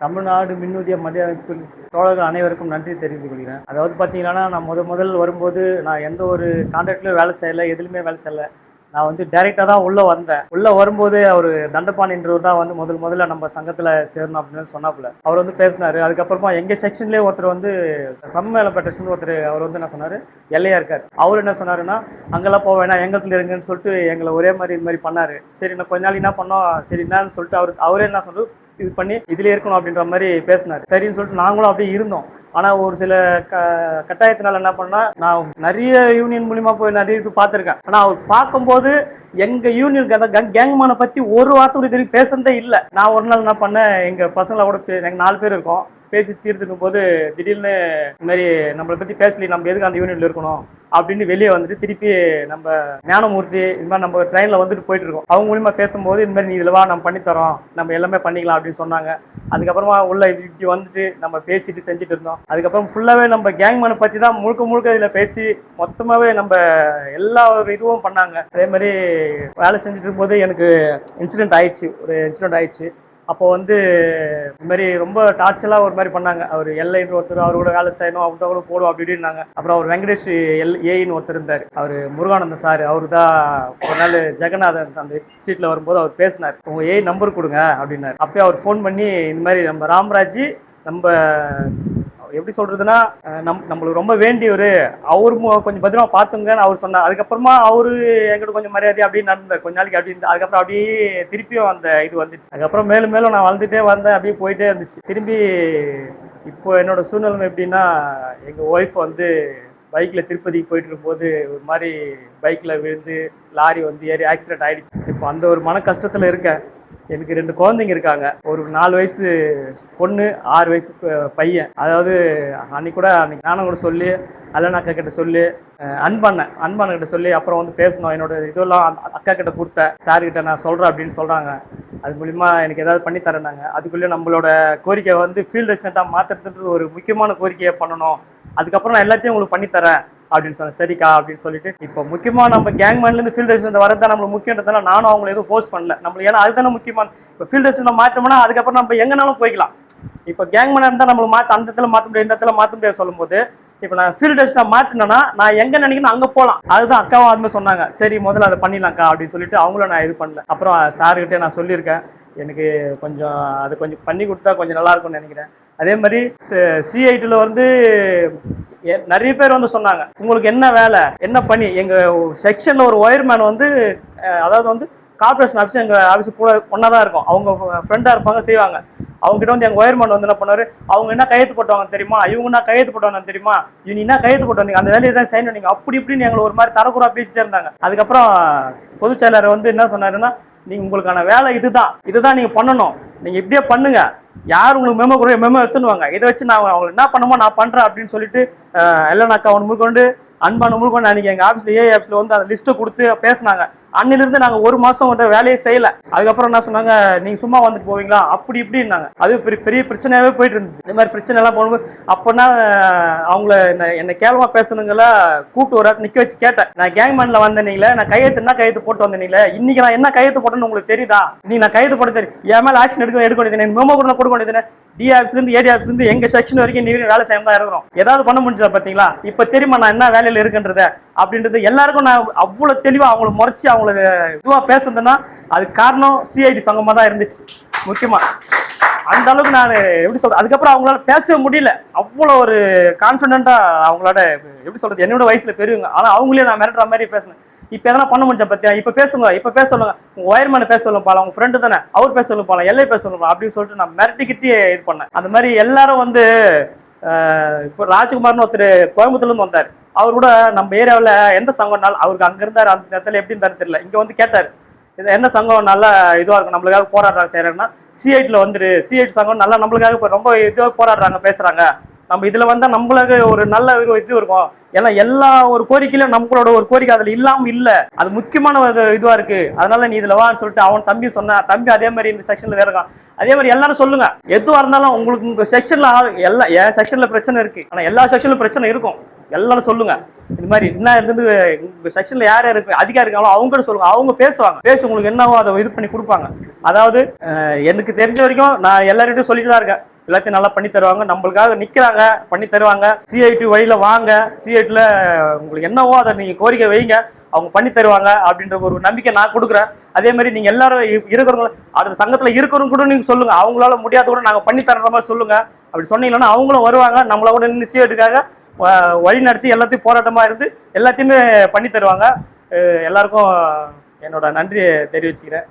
தமிழ்நாடு மின்னுதிய மத்திய அமைப்பு தோழர்கள் அனைவருக்கும் நன்றி தெரிவித்துக் கொள்கிறேன். அதாவது பார்த்தீங்கன்னா, நான் முதல் வரும்போது நான் எந்த ஒரு கான்ட்ராக்ட்லையும் வேலை செய்யலை, எதுலையுமே வேலை செய்யலை. நான் வந்து டைரெக்டாக தான் உள்ளே வந்தேன். உள்ளே வரும்போது அவர் தண்டபாணின்றவர் தான் வந்து முதல்ல நம்ம சங்கத்தில் சேரணும் அப்படின்னு சொன்னாப்புல. அவர் வந்து பேசினார். அதுக்கப்புறமா எங்கள் செக்ஷன்லேயே ஒருத்தர் வந்து சம்மேளப்பட்ட ஒருத்தர் அவர் வந்து என்ன சொன்னார், எல்லையாக இருக்கார். அவர் என்ன சொன்னாருன்னா, அங்கெல்லாம் போக வேணாம், எங்கத்துல இருங்கன்னு சொல்லிட்டு எங்களை ஒரே மாதிரி இது மாதிரி பண்ணார். சரி, நான் கொஞ்ச நாள் என்ன பண்ணோம், சரி என்னன்னு சொல்லிட்டு அவரே என்ன சொல்றது இது பண்ணி இதில் இருக்கணும் அப்படின்ற மாதிரி பேசினார். சரின்னு சொல்லிட்டு நாங்களும் அப்படியே இருந்தோம். ஆனால் ஒரு சில கட்டாயத்தினால என்ன பண்ணால், நான் நிறைய யூனியன் மூலிமா போய் நிறைய இது பார்த்துருக்கேன். ஆனால் அவர் பார்க்கும்போது எங்கள் யூனியனுக்கு அந்த கேங்மேனை பற்றி ஒரு வார்த்தை கூட தெரியும் பேசுனதே இல்லை. நான் ஒரு நாள் என்ன பண்ணேன், எங்கள் பசங்களை கூட எங்கள் 4 பேர் இருக்கோம், பேசி தீர்த்துக்கும் போது திடீர்னு இந்த மாதிரி நம்மளை பற்றி பேசலி, நம்ம எதுக்கு அந்த யூனியனில் இருக்கணும் அப்படின்னு வெளியே வந்துட்டு திருப்பி நம்ம ஞானமூர்த்தி இது மாதிரி நம்ம ட்ரெயினில் வந்துட்டு போயிட்டு இருக்கோம். அவங்க மூலிமா பேசும்போது இந்த மாதிரி நீ இதில் வா, நம்ம பண்ணித்தரோம், நம்ம எல்லாமே பண்ணிக்கலாம் அப்படின்னு சொன்னாங்க. அதுக்கப்புறமா உள்ள இப்படி வந்துட்டு நம்ம பேசிட்டு செஞ்சுட்டு இருந்தோம். அதுக்கப்புறம் ஃபுல்லாகவே நம்ம கேங்மேனை பற்றி தான் முழுக்க இதில் பேசி மொத்தமாகவே நம்ம எல்லா ஒரு இதுவும் பண்ணாங்க. அதே மாதிரி வேலை செஞ்சுட்டு இருக்கும்போது எனக்கு ஒரு இன்சிடென்ட் ஆயிடுச்சு. அப்போ வந்து இது மாதிரி ரொம்ப டார்ச்சலாக ஒரு மாதிரி பண்ணாங்க. அவர் எல்ஐன்னு ஒருத்தர், அவர் கூட வேலை செய்யணும், அவங்க கூட போடுவோம் அப்படி இப்படின்னாங்க. அப்புறம் அவர் வெங்கடேஷ் ஏன்னு ஒருத்தர் இருந்தார், அவர் முருகானந்த சார். அவரு தான் ஒரு நாள் ஜெகநாதன் அந்த ஸ்ட்ரீட்டில் வரும்போது அவர் பேசினார், உங்கள் ஏஐ நம்பர் கொடுங்க அப்படின்னாரு. அப்போயே அவர் ஃபோன் பண்ணி இந்த மாதிரி நம்ம ராம்ராஜ் நம்ம எப்படி சொல்றதுன்னா நம்மளுக்கு ரொம்ப வேண்டியவர், அவரு கொஞ்சம் பத்திரமா பார்த்துங்கன்னு அவர் சொன்னார். அதுக்கப்புறமா அவரு எங்கிட்ட கொஞ்சம் மரியாதை அப்படின்னு நடந்தார் கொஞ்ச நாளைக்கு அப்படி இருந்து. அதுக்கப்புறம் அப்படியே திருப்பியும் அந்த இது வந்துச்சு. அதுக்கப்புறம் மேலும் நான் வளர்ந்துட்டே வந்தேன், அப்படியே போயிட்டே இருந்துச்சு. திரும்பி இப்போ என்னோட சூழ்நிலை எப்படின்னா, எங்கள் ஒய்ஃப் வந்து பைக்கில் திருப்பதிக்கு போயிட்டு இருக்கும்போது ஒரு மாதிரி பைக்கில் விழுந்து லாரி வந்து ஏறி ஆக்சிடென்ட் ஆகிடுச்சு. இப்போ அந்த ஒரு மன கஷ்டத்தில் இருக்கேன். எனக்கு 2 குழந்தைங்க இருக்காங்க, ஒரு 4 வயசு பொண்ணு, 6 வயசு பையன். அதாவது அன்னைக்கு நானும் கூட சொல்லி அல்லனாக்கா கிட்ட சொல்லி அன்பான கிட்ட சொல்லி அப்புறம் வந்து பேசணும், என்னோட இதெல்லாம் அக்கா கிட்ட கொடுத்தேன், சார்கிட்ட நான் சொல்கிறேன் அப்படின்னு சொல்கிறாங்க. அது மூலிமா எனக்கு ஏதாவது பண்ணி தரேனாங்க. அதுக்குள்ளே நம்மளோட கோரிக்கை வந்து ஃபீல்டு ரெசிடெண்ட்டாக மாற்றுறதுன்றது ஒரு முக்கியமான கோரிக்கையை பண்ணணும். அதுக்கப்புறம் நான் எல்லாத்தையும் உங்களுக்கு பண்ணித்தரேன் அப்படின்னு சொன்னேன். சரிக்கா அப்படின்னு சொல்லிட்டு இப்போ முக்கியமாக நம்ம கேங்மேன்லேருந்து ஃபீல்டு ரெசிடென்ட் வரதான் நம்மளுக்கு முக்கியன்றதால நானும் அவங்களை எதுவும் போஸ்ட் பண்ணல. நம்மளுக்கு ஏன்னா அதுதானே முக்கியமான. இப்போ ஃபீல்டு ரெசிடென்ட் மாற்றோம்னா அதுக்கப்புறம் நம்ம எங்கேனாலும் போய்க்கலாம். இப்போ கேங்மேனாக இருந்தால் நம்மளுக்கு அந்த இடத்துல மாற்ற முடியாது, இந்த இடத்துல மாற்ற முடியாது சொல்லும்போது, இப்போ நான் ஃபீல்டு ரெசிடென்ட் மாற்றினேன்னா நான் எங்கே நினைக்கணும் அங்கே போகலாம். அதுதான் அக்காவும் அதுமாதிரி சொன்னாங்க. சரி முதல்ல அதை பண்ணிடலாம்க்கா அப்படின்னு சொல்லிட்டு அவங்களும் நான் இது பண்ணல. அப்புறம் சார்கிட்டே நான் சொல்லியிருக்கேன், எனக்கு கொஞ்சம் அது கொஞ்சம் பண்ணி கொடுத்தா கொஞ்சம் நல்லா இருக்கும்னு நினைக்கிறேன். அதே மாதிரி சிஐடியில் வந்து நிறைய பேர் வந்து சொன்னாங்க, உங்களுக்கு என்ன வேலை என்ன பண்ணி. எங்கள் செக்ஷனில் ஒரு ஒயர்மேன் வந்து அதாவது வந்து கார்பரேஷன் ஆஃபீஸ் எங்கள் ஆஃபீஸு கூட ஒன்றா தான் இருக்கும், அவங்க ஃப்ரெண்டாக இருப்பாங்க, செய்வாங்க. அவங்ககிட்ட வந்து எங்கள் ஒயர்மேன் வந்து என்ன பண்ணார், அவங்க என்ன கையெழுத்து போட்டுவாங்க தெரியுமா, இவங்க என்ன கையெழுத்து போட்டுவாங்க தெரியுமா, இவங்க என்ன கையெழுத்து போட்டு வந்தீங்க, அந்த வேலையை தான் சைன் பண்ணீங்க அப்படி இப்படின்னு எங்களை ஒரு மாதிரி தரக்குறா பேசிட்டே இருந்தாங்க. அதுக்கப்புறம் பொதுச் செயலாளர் வந்து என்ன சொன்னாருன்னா, நீங்கள் உங்களுக்கான வேலை இதுதான் நீங்கள் பண்ணணும், நீங்கள் இப்படியே பண்ணுங்க, யார் உங்களுக்கு மெமோ எடுத்துனுவாங்க, இதை வச்சு நான் அவங்களுக்கு என்ன பண்ணுமோ நான் பண்ணுறேன் அப்படின்னு சொல்லிட்டு எல்லாம் அக்கா ஒன்று முழுக்கொண்டு அன்பான முழுக்கொண்டு அன்றைக்கி எங்கள் ஆஃபீஸில் ஏஐ ஆஃபீஸில் வந்து அந்த லிஸ்ட்டை கொடுத்து பேசினாங்க. அன்னிலிருந்து நாங்கள் 1 மாதம் வந்து வேலையை செய்யலை. அதுக்கப்புறம் என்ன சொன்னாங்க, நீங்கள் சும்மா வந்துட்டு போவீங்களா அப்படி இப்படின்னாங்க. அது பெரிய பிரச்சனையாகவே போயிட்டு இருந்தது. இந்த மாதிரி பிரச்சனை எல்லாம் போகும்போது அப்போனா அவங்கள என்னை கேவலமாக பேசணுங்களா கூப்பிட்டு ஒரு நிற்க வச்சு கேட்டேன், நான் கேங்மேனில் வந்தேனீங்களே, நான் கையெழுத்து போட்டு வந்தேனீங்களே, இன்னைக்கு நான் என்ன கையெழுத்து போட்டேன்னு உங்களுக்கு தெரியுதா, நீ நான் கையெழுத்து போட்டு தெரியும், என் மேலே ஆக்ஷன் எடுக்க வேண்டியது, மெமோ கூட கொடுக்க வேண்டியது, டி ஆஃபீஸ்லேருந்து ஏடி ஆஃபீஸ்லேருந்து எங்கள் செக்ஷன் வரைக்கும் நீங்களும் வேலை செய்ய தான் இருக்கிறோம், ஏதாவது பண்ண முடிஞ்சா பார்த்தீங்களா, இப்போ தெரியுமா நான் என்ன வேலையில் இருக்குன்றத அப்படின்றது எல்லாருக்கும் நான் அவ்வளோ தெளிவாக அவங்கள முறைச்சி அவங்கள இதுவாக பேசுறதுன்னா அது காரணம் சிஐடி சங்கமாக தான் இருந்துச்சு. முக்கியமாக அந்த அளவுக்கு நான் எப்படி சொல்றது, அதுக்கப்புறம் அவங்களால பேசவே முடியல, அவ்வளோ ஒரு கான்ஃபிடென்ட்டாக அவங்களோட எப்படி சொல்றது, என்னோட வயசில் பெரியவங்க, ஆனால் அவங்களே நான் மிரட்டுற மாதிரி பேசினேன். இப்போ எதனா பண்ண முடிஞ்சா பத்தியா, இப்போ பேச சொல்லுங்க, உங்க ஒயர்மேனை பேச சொல்லுங்க பாலாம், உங்க ஃப்ரெண்டு தானே அவர் பேச சொல்லுங்க பாலாம், எல்லை பேச சொல்லுங்க அப்படின்னு சொல்லிட்டு நான் மிரட்டிக்கிட்டே இது பண்ணேன். அந்த மாதிரி எல்லாரும் வந்து இப்போ ராஜ்குமார்னு ஒருத்தர் கோயம்புத்தூர்லேருந்து வந்தார். அவர் கூட நம்ம ஏரியாவில் எந்த சங்கம்னாலும் அவருக்கு அங்கே இருந்தார், அந்த இடத்துல எப்படி இருந்தாரு தெரியல, இங்கே வந்து கேட்டார் இது என்ன சங்கம் நல்லா இதுவாக இருக்கும் நம்மளுக்காக போராடுறாங்க செய்கிறாங்கன்னா, சிஐடியில் வந்துரு, சிஐடி சங்கம் நல்லா நம்மளுக்காக ரொம்ப இதுவாக போராடுறாங்க பேசுகிறாங்க, நம்ம இதில் வந்தால் நம்மளுக்கு ஒரு நல்ல இது இருக்கும், ஏன்னா எல்லா ஒரு கோரிக்கையிலும் நம்மளோட ஒரு கோரிக்கை அதில் இல்லாமல் இல்லை, அது முக்கியமான இதுவாக இருக்குது, அதனால நீ இதில் வான்னு சொல்லிட்டு அவன் தம்பி சொன்னான். தம்பி அதே மாதிரி இந்த செக்ஷனில் இருக்கான். அதே மாதிரி எல்லாரும் சொல்லுங்க, எதுவாக இருந்தாலும் உங்களுக்கு உங்கள் செக்ஷனில் என் செக்ஷனில் பிரச்சனை இருக்குது, ஆனால் எல்லா செக்ஷன்லையும் பிரச்சனை இருக்கும். எல்லாரும் சொல்லுங்க. இது மாதிரி என்ன இருந்து உங்க செக்ஷன்ல யார் யார் இருக்கு அதிகாரி இருக்காங்களோ அவங்க சொல்லுங்க. அவங்க பேசி உங்களுக்கு என்னவோ அதை இது பண்ணி கொடுப்பாங்க. அதாவது எனக்கு தெரிஞ்ச வரைக்கும் நான் எல்லார்கிட்டையும் சொல்லிட்டு தான் இருக்கேன். எல்லாத்தையும் நல்லா பண்ணி தருவாங்க, நம்மளுக்காக நிக்கிறாங்க, பண்ணி தருவாங்க. சிஐடி வழியில வாங்க, சிஐடில உங்களுக்கு என்னவோ அதை நீங்க கோரிக்கை வைங்க, அவங்க பண்ணி தருவாங்க அப்படின்ற ஒரு நம்பிக்கை நான் கொடுக்குறேன். அதே மாதிரி நீங்க எல்லாரும் இருக்கிறவங்க அடுத்த சங்கத்துல இருக்கிறவங்க கூட நீங்க சொல்லுங்க, அவங்களால முடியாத கூட நாங்க பண்ணி தர்ற மாதிரி சொல்லுங்க. அப்படி சொன்னீங்கன்னா அவங்களும் வருவாங்க, நம்மள கூட நின்று சிஐடிக்காக வழி நடத்தி எல்லாத்தையும் போராட்டமா இருந்து எல்லாத்தையுமே பண்ணி தருவாங்க. எல்லாருக்கும் என்னோட நன்றியை தெரிவிச்சுக்கிறேன்.